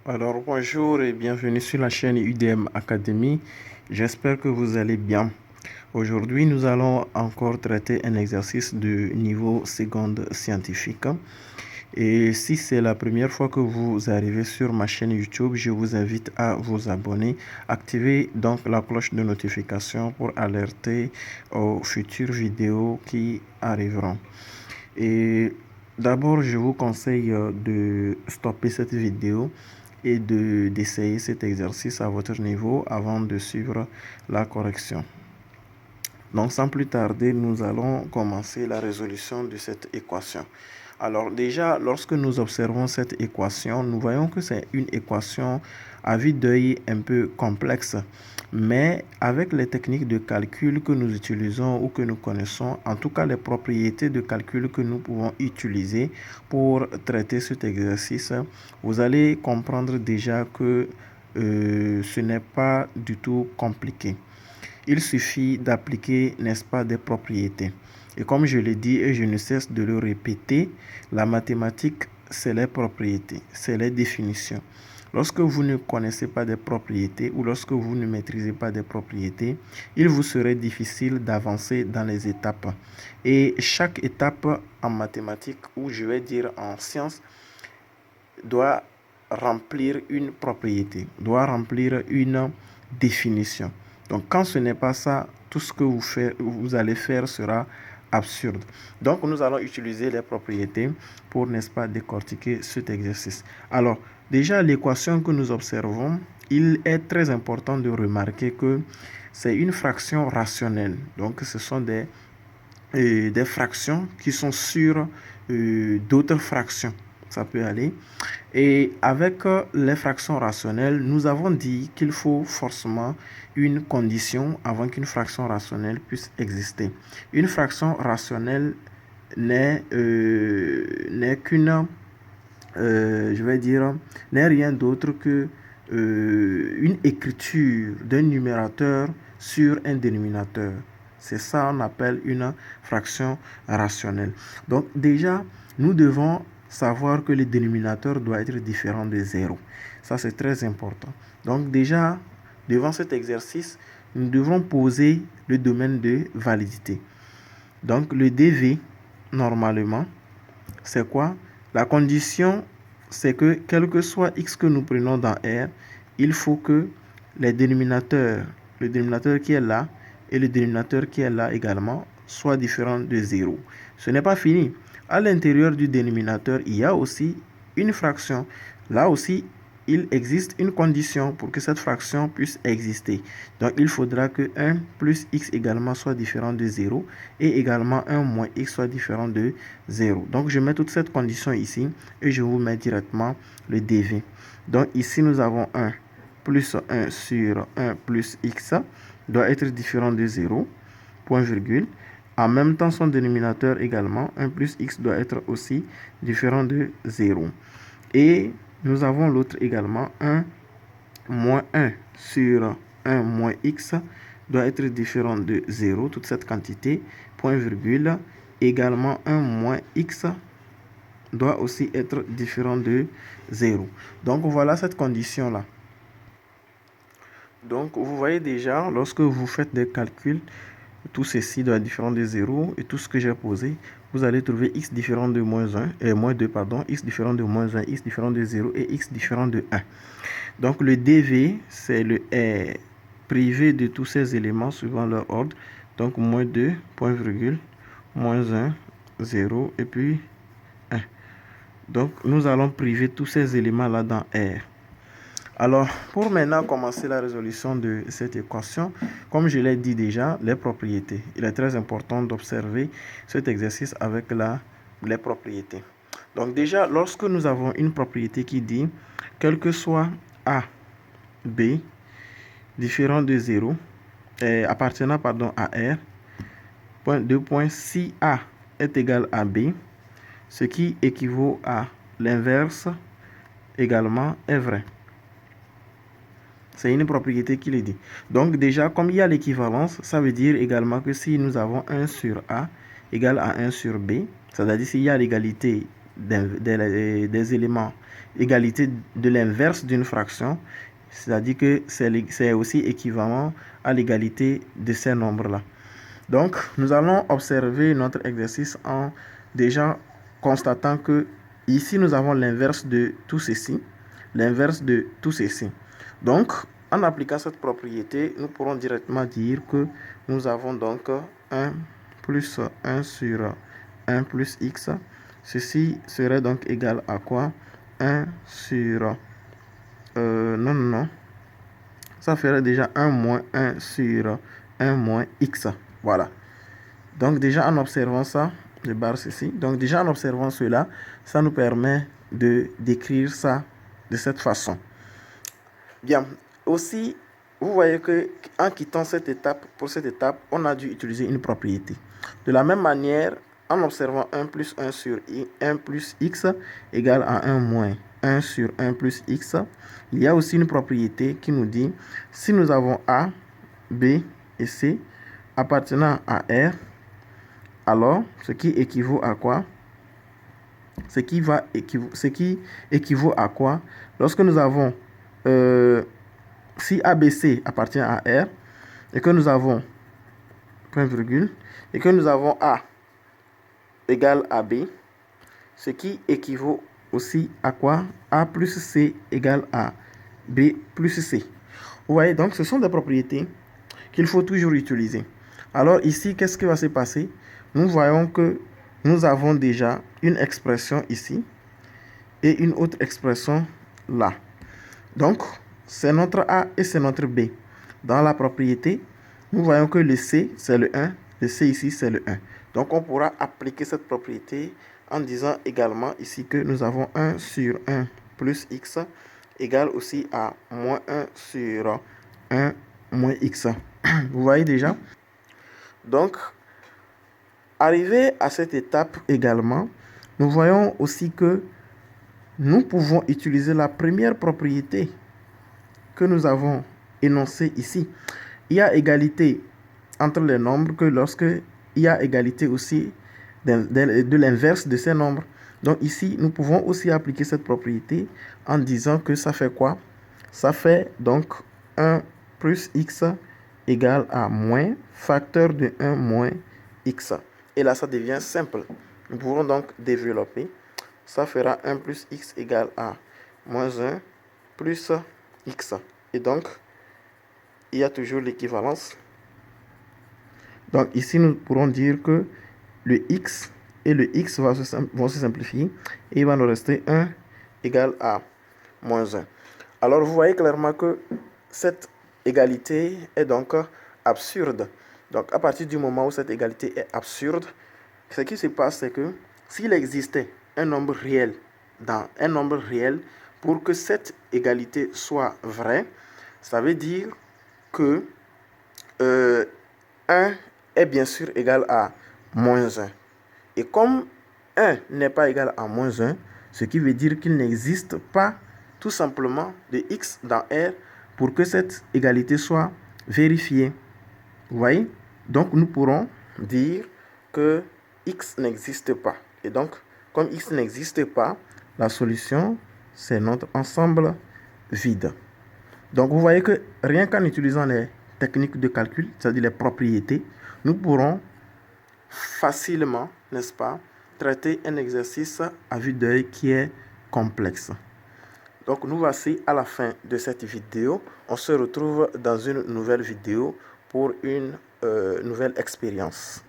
Alors bonjour et bienvenue sur la chaîne UDM Academy. J'espère que vous allez bien. Aujourd'hui, nous allons encore traiter un exercice de niveau seconde scientifique. Et si c'est la première fois que vous arrivez sur ma chaîne YouTube, je vous invite à vous abonner. Activez donc la cloche de notification pour alerter aux futures vidéos qui arriveront. Et d'abord, je vous conseille de stopper cette vidéo et d'essayer cet exercice à votre niveau avant de suivre la correction. Donc, sans plus tarder, nous allons commencer la résolution de cette équation. Alors déjà, lorsque nous observons cette équation, nous voyons que c'est une équation à vue d'œil un peu complexe. Mais avec les techniques de calcul que nous utilisons ou que nous connaissons, en tout cas les propriétés de calcul que nous pouvons utiliser pour traiter cet exercice, vous allez comprendre déjà que ce n'est pas du tout compliqué. Il suffit d'appliquer, n'est-ce pas, des propriétés. Et comme je l'ai dit et je ne cesse de le répéter, la mathématique, c'est les propriétés, c'est les définitions. Lorsque vous ne connaissez pas des propriétés ou lorsque vous ne maîtrisez pas des propriétés, il vous serait difficile d'avancer dans les étapes. Et chaque étape en mathématiques, ou je vais dire en sciences, doit remplir une propriété, doit remplir une définition. Donc, quand ce n'est pas ça, tout ce que vous allez faire sera absurde. Donc, nous allons utiliser les propriétés pour, n'est-ce pas, décortiquer cet exercice. Alors, déjà, l'équation que nous observons, il est très important de remarquer que c'est une fraction rationnelle. Donc, ce sont des fractions qui sont sur d'autres fractions. Ça peut aller. Et avec les fractions rationnelles, nous avons dit qu'il faut forcément une condition avant qu'une fraction rationnelle puisse exister. Une fraction rationnelle n'est qu'une, je vais dire, n'est rien d'autre que une écriture d'un numérateur sur un dénominateur. C'est ça qu'on appelle une fraction rationnelle. Donc déjà, nous devons savoir que le dénominateur doit être différent de 0. Ça, c'est très important. Donc déjà, devant cet exercice, nous devrons poser le domaine de validité. Donc le dv, normalement, c'est quoi? La condition, c'est que quel que soit x que nous prenons dans R, il faut que les dénominateurs, le dénominateur qui est là et le dénominateur qui est là également, soient différents de 0. Ce n'est pas fini. À l'intérieur du dénominateur, il y a aussi une fraction. Là aussi, il existe une condition pour que cette fraction puisse exister. Donc, il faudra que 1 plus x également soit différent de 0 et également 1 moins x soit différent de 0. Donc, je mets toute cette condition ici et je vous mets directement le dv. Donc, ici, nous avons 1 plus 1 sur 1 plus x doit être différent de 0, point virgule. En même temps, son dénominateur également, 1 plus x doit être aussi différent de 0. Et nous avons l'autre également, 1 moins 1 sur 1 moins x doit être différent de 0, toute cette quantité, point virgule, également 1 moins x doit aussi être différent de 0. Donc voilà cette condition-là. Donc vous voyez déjà, lorsque vous faites des calculs, tout ceci doit être différent de 0 et tout ce que j'ai posé, vous allez trouver x différent de moins 1, et moins 2, pardon, x différent de moins 1, x différent de 0 et x différent de 1. Donc le dv, c'est le r privé de tous ces éléments suivant leur ordre. Donc moins 2, point virgule, moins 1, 0 et puis 1. Donc nous allons priver tous ces éléments-là dans R. Alors, pour maintenant commencer la résolution de cette équation, comme je l'ai dit déjà, les propriétés. Il est très important d'observer cet exercice avec les propriétés. Donc déjà, lorsque nous avons une propriété qui dit, quel que soit A, B, différent de 0, appartenant à R, si A est égal à B, ce qui équivaut à l'inverse également est vrai. C'est une propriété qui le dit. Donc déjà, comme il y a l'équivalence, ça veut dire également que si nous avons 1 sur A égale à 1 sur B, c'est-à-dire s'il y a l'égalité des éléments, égalité de l'inverse d'une fraction, c'est-à-dire que c'est aussi équivalent à l'égalité de ces nombres-là. Donc, nous allons observer notre exercice en déjà constatant que ici, nous avons l'inverse de tout ceci. L'inverse de tout ceci. Donc, en appliquant cette propriété, nous pourrons directement dire que nous avons donc 1 plus 1 sur 1 plus x. Ceci serait donc égal à quoi? 1 sur... non. Ça ferait déjà 1 moins 1 sur 1 moins x. Voilà. Donc déjà en observant ça, je barre ceci. Donc déjà en observant cela, ça nous permet de décrire ça de cette façon. Bien. Aussi, vous voyez que en quittant cette étape, pour cette étape, on a dû utiliser une propriété. De la même manière, en observant 1 plus 1 sur 1 plus x égale à 1 moins 1 sur 1 plus x, il y a aussi une propriété qui nous dit si nous avons A, B et C appartenant à R, alors ce qui équivaut à quoi? Ce qui équivaut à quoi? Lorsque nous avons si ABC appartient à R et que nous avons point virgule et que nous avons A égale à B, ce qui équivaut aussi à quoi? A plus C égale à B plus C. Vous voyez, donc ce sont des propriétés qu'il faut toujours utiliser. Alors ici, qu'est-ce qui va se passer? Nous voyons que nous avons déjà une expression ici et une autre expression là. Donc, c'est notre A et c'est notre B. Dans la propriété, nous voyons que le C, c'est le 1. Le C ici, c'est le 1. Donc, on pourra appliquer cette propriété en disant également ici que nous avons 1 sur 1 plus x égale aussi à moins 1 sur 1 moins x. Vous voyez déjà? Donc, arrivé à cette étape également, nous voyons aussi que nous pouvons utiliser la première propriété que nous avons énoncée ici. Il y a égalité entre les nombres que lorsque il y a égalité aussi de l'inverse de ces nombres. Donc ici, nous pouvons aussi appliquer cette propriété en disant que ça fait quoi? Ça fait donc 1 plus x égale à moins facteur de 1 moins x. Et là, ça devient simple. Nous pouvons donc développer. Ça fera 1 plus x égale à moins 1 plus x. Et donc, il y a toujours l'équivalence. Donc ici, nous pourrons dire que le x et le x vont se simplifier. Et il va nous rester 1 égale à moins 1. Alors, vous voyez clairement que cette égalité est donc absurde. Donc, à partir du moment où cette égalité est absurde, ce qui se passe, c'est que s'il existait un nombre réel pour que cette égalité soit vraie, ça veut dire que 1 est bien sûr égal à moins 1. Et comme 1 n'est pas égal à moins 1, ce qui veut dire qu'il n'existe pas tout simplement de x dans R pour que cette égalité soit vérifiée. Vous voyez? Donc nous pourrons dire que x n'existe pas. Et donc, comme x n'existe pas, la solution, c'est notre ensemble vide. Donc vous voyez que rien qu'en utilisant les techniques de calcul, c'est-à-dire les propriétés, nous pourrons facilement, n'est-ce pas, traiter un exercice à vue d'œil qui est complexe. Donc nous voici à la fin de cette vidéo. On se retrouve dans une nouvelle vidéo pour une nouvelle expérience.